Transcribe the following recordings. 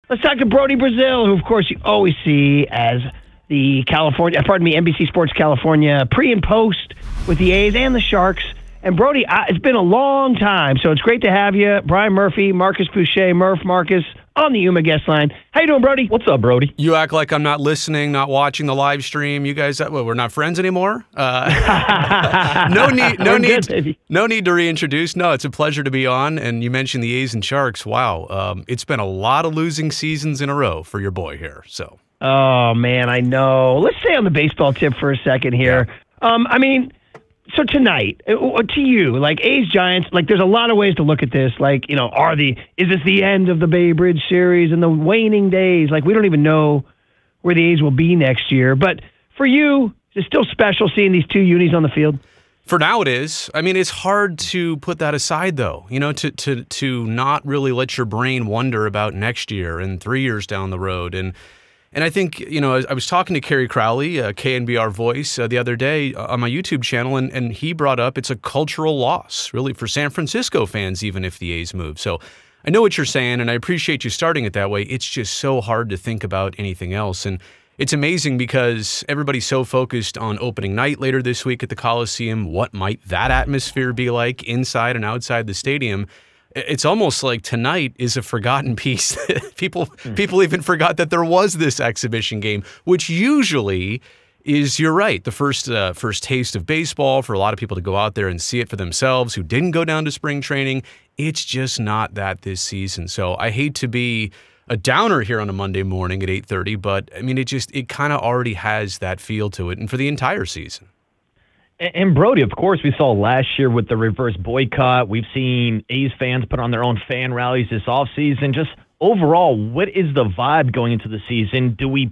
Let's talk to Brody Brazil, who, of course, you always see as the NBC Sports California pre and post with the A's and the Sharks. And Brody, it's been a long time, so it's great to have you. Brian Murphy, Marcus Boucher, Marcus on the Yuma guest line. How you doing, Brody? What's up, Brody? You act like I'm not listening, not watching the live stream. You guys, we're not friends anymore? No need to reintroduce. No, it's a pleasure to be on. And you mentioned the A's and Sharks. Wow, it's been a lot of losing seasons in a row for your boy here. So. Oh man, I know. Let's stay on the baseball tip for a second here. Yeah. So tonight, to you, like A's Giants, like there's a lot of ways to look at this. Like, is this the end of the Bay Bridge series and the waning days? Like, we don't even know where the A's will be next year. But for you, is it still special seeing these two unis on the field? For now, it is. I mean, it's hard to put that aside, though. To not really let your brain wonder about next year and 3 years down the road. And I think, I was talking to Kerry Crowley, KNBR Voice, the other day on my YouTube channel, and he brought up it's a cultural loss, really, for San Francisco fans, even if the A's move. So I know what you're saying, and I appreciate you starting it that way. It's just so hard to think about anything else. And it's amazing because everybody's so focused on opening night later this week at the Coliseum. What might that atmosphere be like inside and outside the stadium? It's almost like tonight is a forgotten piece. People even forgot that there was this exhibition game, which usually is, you're right, the first taste of baseball for a lot of people to go out there and see it for themselves who didn't go down to spring training. It's just not that this season. So I hate to be a downer here on a Monday morning at 8:30, but I mean, it kind of already has that feel to it, and for the entire season. And Brody, of course, we saw last year with the reverse boycott. We've seen A's fans put on their own fan rallies this offseason. Just overall, what is the vibe going into the season? Do we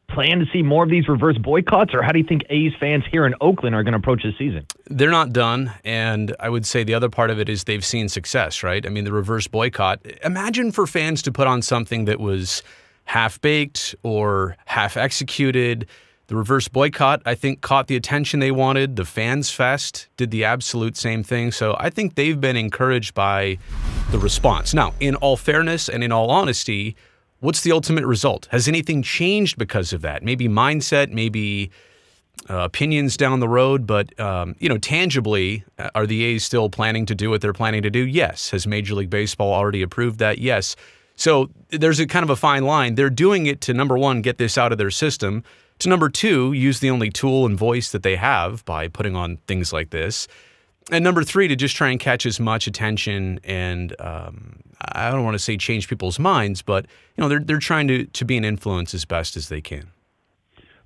plan to see more of these reverse boycotts, or how do you think A's fans here in Oakland are going to approach this season? They're not done, and I would say the other part of it is they've seen success, right? I mean, the reverse boycott. Imagine for fans to put on something that was half-baked or half-executed. The reverse boycott, I think, caught the attention they wanted. The Fans Fest did the absolute same thing. So I think they've been encouraged by the response. Now, in all fairness and in all honesty, what's the ultimate result? Has anything changed because of that? Maybe mindset, maybe opinions down the road, but tangibly, are the A's still planning to do what they're planning to do? Yes. Has Major League Baseball already approved that? Yes. So there's a kind of a fine line. They're doing it to, number one, get this out of their system. To number two, use the only tool and voice that they have by putting on things like this. And number three, to just try and catch as much attention and I don't want to say change people's minds, but they're trying to be an influence as best as they can.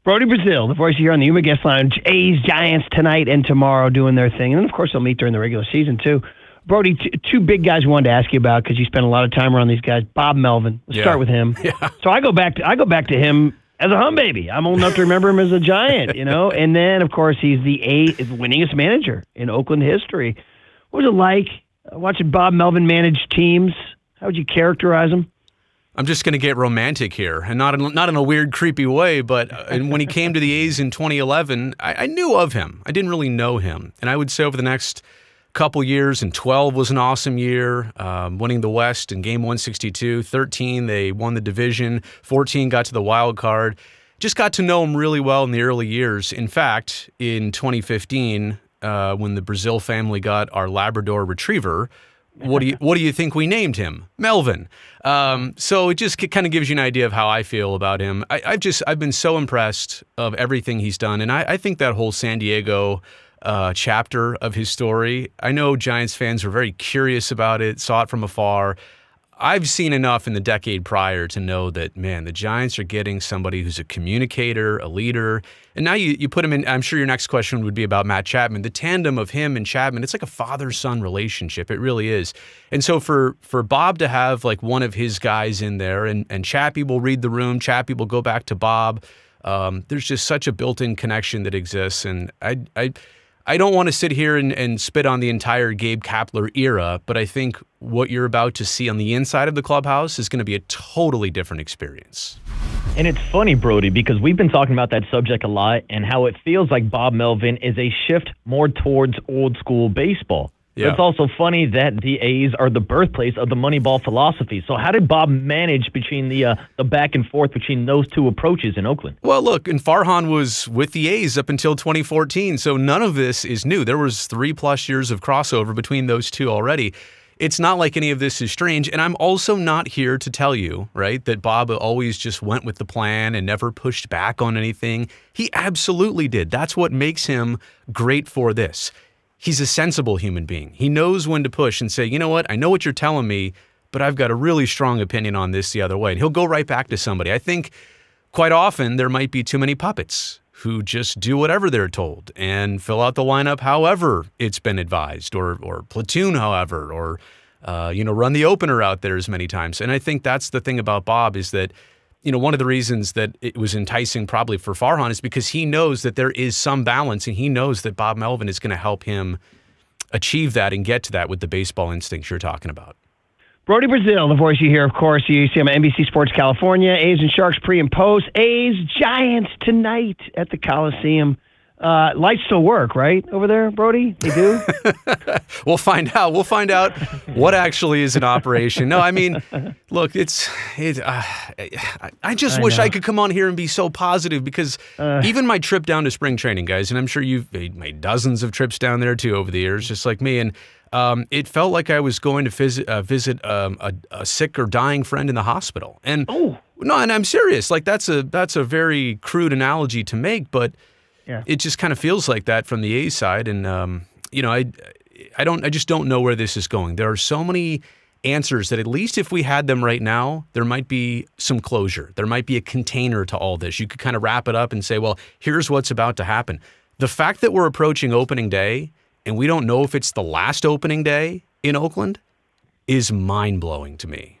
Brody Brazil, the voice here on the Yuma guest line. A's, Giants tonight and tomorrow doing their thing. And then, of course, they'll meet during the regular season, too. Brody, two big guys we wanted to ask you about because you spent a lot of time around these guys. Bob Melvin. Let's start with him. Yeah. So I go back to him as a hum baby. I'm old enough to remember him as a Giant, And then, of course, he's the winningest manager in Oakland history. What was it like watching Bob Melvin manage teams? How would you characterize him? I'm just going to get romantic here, and not in a weird, creepy way, but when he came to the A's in 2011, I knew of him. I didn't really know him. And I would say over the next couple years, and 12 was an awesome year, winning the West in game 162. 13, they won the division. 14, got to the wild card. Just got to know him really well in the early years. In fact, in 2015, when the Brazil family got our Labrador Retriever, what do you think we named him? Melvin. So it just kind of gives you an idea of how I feel about him. I've been so impressed of everything he's done, and I think that whole San Diego chapter of his story, I know Giants fans were very curious about it, saw it from afar. I've seen enough in the decade prior to know that, man, the Giants are getting somebody who's a communicator, a leader. And now you put him in, I'm sure your next question would be about Matt Chapman. The tandem of him and Chapman, it's like a father-son relationship. It really is. And so for Bob to have like one of his guys in there, and Chappie will read the room, Chappie will go back to Bob. There's just such a built-in connection that exists. And I don't want to sit here and spit on the entire Gabe Kapler era, but I think what you're about to see on the inside of the clubhouse is going to be a totally different experience. And it's funny, Brody, because we've been talking about that subject a lot and how it feels like Bob Melvin is a shift more towards old school baseball. Yeah. It's also funny that the A's are the birthplace of the Moneyball philosophy. So how did Bob manage between the back and forth between those two approaches in Oakland? Well, look, and Farhan was with the A's up until 2014, so none of this is new. There was 3+ years of crossover between those two already. It's not like any of this is strange, and I'm also not here to tell you, right, that Bob always just went with the plan and never pushed back on anything. He absolutely did. That's what makes him great for this. He's a sensible human being. He knows when to push and say, you know what, I know what you're telling me, but I've got a really strong opinion on this the other way. And he'll go right back to somebody. I think quite often there might be too many puppets who just do whatever they're told and fill out the lineup however it's been advised, or platoon however, or run the opener out there as many times. And I think that's the thing about Bob, is that one of the reasons that it was enticing probably for Farhan is because he knows that there is some balance, and he knows that Bob Melvin is going to help him achieve that and get to that with the baseball instincts you're talking about. Brody Brazil, the voice you hear, of course, you see him on NBC Sports California. A's and Sharks pre and post. A's Giants tonight at the Coliseum. Lights still work, right, over there, Brody? They do? We'll find out. We'll find out what actually is in operation. No, I mean, look, I just wish I could come on here and be so positive, because even my trip down to spring training, guys, and I'm sure you've made dozens of trips down there too over the years, just like me, and it felt like I was going to visit a sick or dying friend in the hospital. And no, and I'm serious. Like that's a very crude analogy to make, but yeah, it just kind of feels like that from the A's side. And I just don't know where this is going. There are so many answers that, at least if we had them right now, there might be some closure. There might be a container to all this. You could kind of wrap it up and say, well, here's what's about to happen. The fact that we're approaching opening day and we don't know if it's the last opening day in Oakland is mind-blowing to me.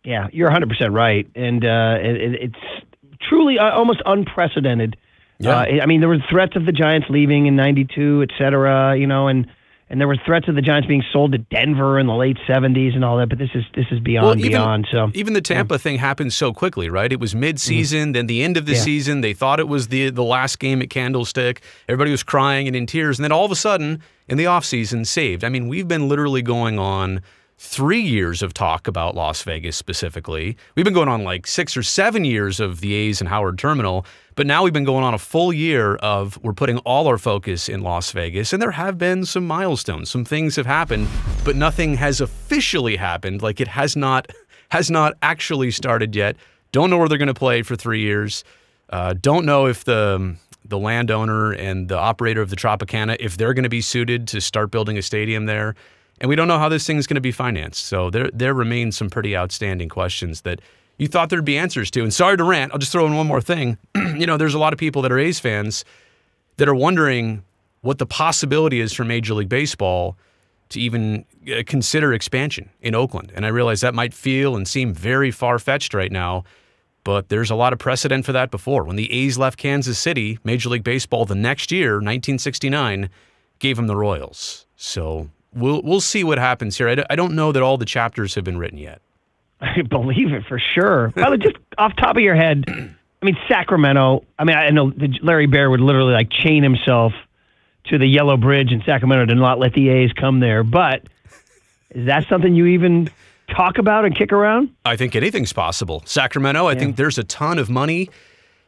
Yeah, you're 100% right. And it's truly almost unprecedented. Yeah. I mean, there were threats of the Giants leaving in '92, et cetera, and there were threats of the Giants being sold to Denver in the late '70s and all that. But this is beyond. So even the Tampa thing happened so quickly, right? It was mid-season, then the end of the season. They thought it was the last game at Candlestick. Everybody was crying and in tears, and then all of a sudden, in the offseason, saved. I mean, we've been literally going on 3 years of talk about Las Vegas specifically. We've been going on like 6 or 7 years of the A's and Howard Terminal, but now we've been going on a full year of we're putting all our focus in Las Vegas, and there have been some milestones. Some things have happened, but nothing has officially happened. Like, it has not actually started yet. Don't know where they're going to play for 3 years. Don't know if the landowner and the operator of the Tropicana, if they're going to be suited to start building a stadium there. And we don't know how this thing is going to be financed. So there remains some pretty outstanding questions that you thought there'd be answers to. And sorry to rant, I'll just throw in one more thing. There's a lot of people that are A's fans that are wondering what the possibility is for Major League Baseball to even consider expansion in Oakland. And I realize that might feel and seem very far-fetched right now, but there's a lot of precedent for that before. When the A's left Kansas City, Major League Baseball the next year, 1969, gave them the Royals. So we'll see what happens here. I don't know that all the chapters have been written yet. I believe it for sure. Well, just off the top of your head, I mean, Sacramento, I know Larry Baer would literally like chain himself to the Yellow Bridge in Sacramento to not let the A's come there. But is that something you even talk about and kick around? I think anything's possible. Sacramento, I think there's a ton of money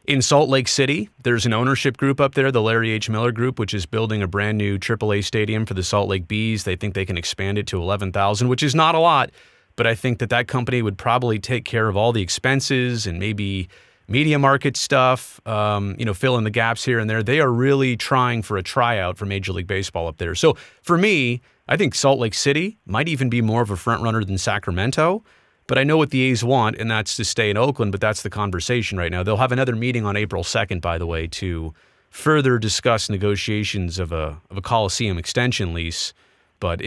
in Salt Lake City. There's an ownership group up there, the Larry H. Miller Group, which is building a brand new AAA stadium for the Salt Lake Bees. They think they can expand it to 11,000, which is not a lot, but I think that company would probably take care of all the expenses and maybe media market stuff, fill in the gaps here and there. They are really trying for a tryout for Major League Baseball up there. So for me, I think Salt Lake City might even be more of a front runner than Sacramento. But I know what the A's want, and that's to stay in Oakland, but that's the conversation right now. They'll have another meeting on April 2nd, by the way, to further discuss negotiations of a Coliseum extension lease. But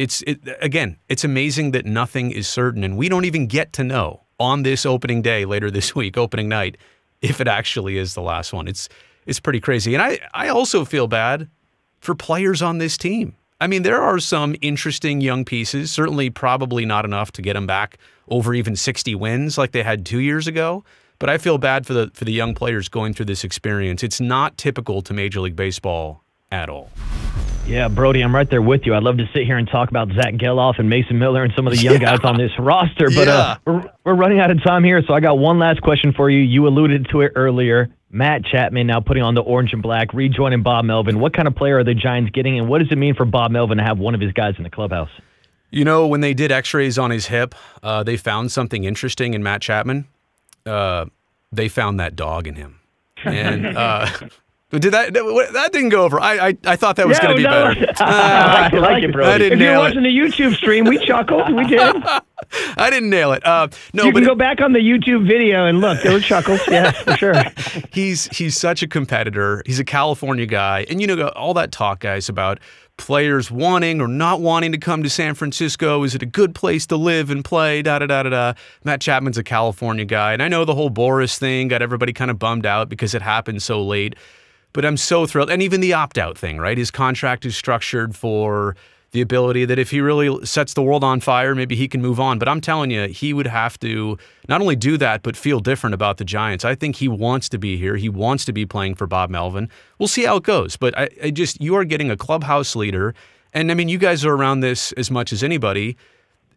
again, it's amazing that nothing is certain, and we don't even get to know on this opening day later this week, opening night, if it actually is the last one. It's pretty crazy. And I also feel bad for players on this team. I mean, there are some interesting young pieces, certainly probably not enough to get them back over even 60 wins like they had 2 years ago. But I feel bad for the young players going through this experience. It's not typical to Major League Baseball at all. Yeah, Brody, I'm right there with you. I'd love to sit here and talk about Zach Geloff and Mason Miller and some of the young guys on this roster, but we're running out of time here, so I got one last question for you. You alluded to it earlier. Matt Chapman now putting on the orange and black, rejoining Bob Melvin. What kind of player are the Giants getting, and what does it mean for Bob Melvin to have one of his guys in the clubhouse? You know, when they did x-rays on his hip, they found something interesting in Matt Chapman. They found that dog in him. And that didn't go over. I thought that was going to be better. I like it, bro. I didn't If you're nail watching it. the YouTube stream, we chuckled. We did. I didn't nail it. No, You but can go back on the YouTube video and look. There were chuckles. Yes, for sure. he's such a competitor. He's a California guy. And, you know, all that talk, guys, about players wanting or not wanting to come to San Francisco. Is it a good place to live and play? Da-da-da-da-da. Matt Chapman's a California guy. And I know the whole Boris thing got everybody kind of bummed out because it happened so late. But I'm so thrilled. And even the opt-out thing, right? His contract is structured for the ability that if he really sets the world on fire, maybe he can move on. But I'm telling you, he would have to not only do that, but feel different about the Giants. I think he wants to be here. He wants to be playing for Bob Melvin. We'll see how it goes. But you are getting a clubhouse leader. And I mean, you guys are around this as much as anybody.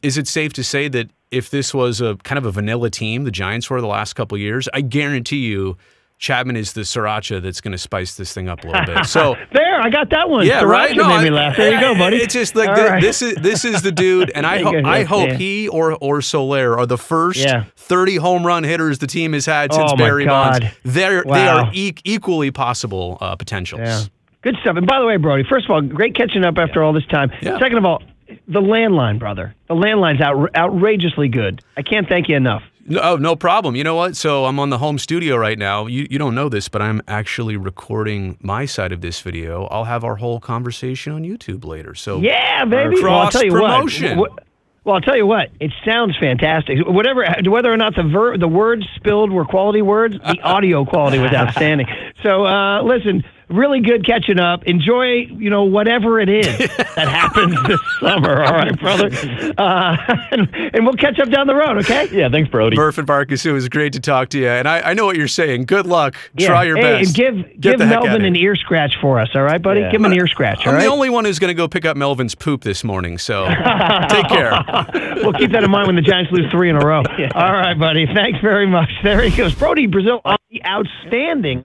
Is it safe to say that if this was a kind of a vanilla team, the Giants were the last couple of years, I guarantee you Chapman is the sriracha that's going to spice this thing up a little bit. So there, I got that one. Yeah, Sriracha right. No, made me laugh. There you go, buddy. It's just like All right. this is the dude, and I hope he or Soler are the first 30 home run hitters the team has had since Barry Bonds. They are equally possible potentials. Yeah. Good stuff. And by the way, Brody, first of all, great catching up after all this time. Yeah. Second of all, the landline, brother. The landline's outrageously good. I can't thank you enough. No problem. You know what? So I'm on the home studio right now. You don't know this, but I'm actually recording my side of this video. I'll have our whole conversation on YouTube later. So yeah, baby. Cross promotion. Well, I'll tell you what. It sounds fantastic. Whether or not the words spilled were quality words, the audio quality was outstanding. So listen. Really good catching up. Enjoy, whatever it is that happens this summer. All right, brother. And we'll catch up down the road, okay? Yeah, thanks, Brody. Murph and Marcus, it was great to talk to you. And I know what you're saying. Good luck. Yeah. Try your best. And give Melvin an ear scratch for us, all right, buddy? Yeah. Give him an ear scratch, all right? I'm the only one who's going to go pick up Melvin's poop this morning, so take care. We'll keep that in mind when the Giants lose 3 in a row. Yeah. All right, buddy. Thanks very much. There he goes. Brody Brazil, outstanding.